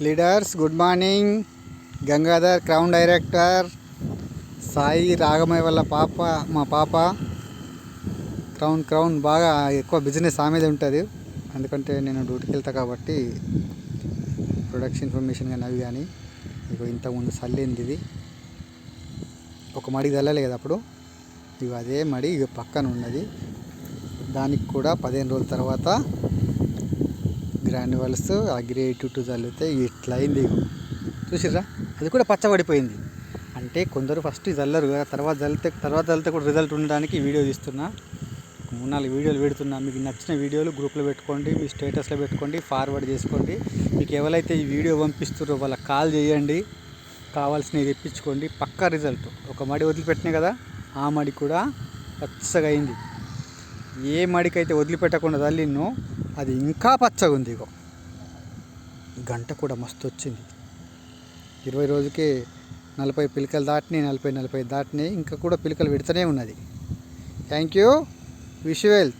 Leaders good morning. Gangadhar crown director, Sai Ragamayi వాళ్ళ పాప, మా పాప. క్రౌన్ బాగా ఎక్కువ బిజినెస్ ఆమెది ఉంటుంది, ఎందుకంటే నేను డ్యూటీకి వెళ్తా కాబట్టి ప్రొడక్షన్ ఇన్ఫర్మేషన్ కానీ అవి కానీ. ఇక ఇంతకుముందు చల్లింది ఇది, ఒక మడికి చల్లలే కదా అప్పుడు. ఇక అదే మడి ఇక పక్కన ఉన్నది, దానికి కూడా 15 రోజుల తర్వాత గ్రాన్యువల్స్ అగ్రి 82 చల్లితే ఇట్లా అయింది. చూసిర్రా, అది కూడా పచ్చబడిపోయింది. అంటే కొందరు ఫస్ట్ చల్లరు కదా, తర్వాత చల్లితే కూడా రిజల్ట్ ఉండడానికి వీడియో తీస్తున్నా. 3-4 వీడియోలు పెడుతున్నా. మీకు నచ్చిన వీడియోలు గ్రూప్లో పెట్టుకోండి, మీ స్టేటస్లో పెట్టుకోండి, ఫార్వర్డ్ చేసుకోండి. మీకు ఎవరైతే ఈ వీడియో పంపిస్తారో వాళ్ళకి కాల్ చేయండి, కావాల్సినవి తెప్పించుకోండి. పక్కా రిజల్ట్. ఒక మడి వదిలిపెట్టినాయి కదా, ఆ మడి కూడా పచ్చగా అయింది. ఏ మడికైతే వదిలిపెట్టకుండా చల్లినో అది ఇంకా పచ్చగా ఉంది. ఇగో గంట కూడా మస్తు వచ్చింది. 20 రోజుకే 40 పిలకలు దాటినాయి, 40 దాటినాయి. ఇంకా కూడా పిలకలు పెడుతూనే ఉన్నది. Thank you. Wish you well.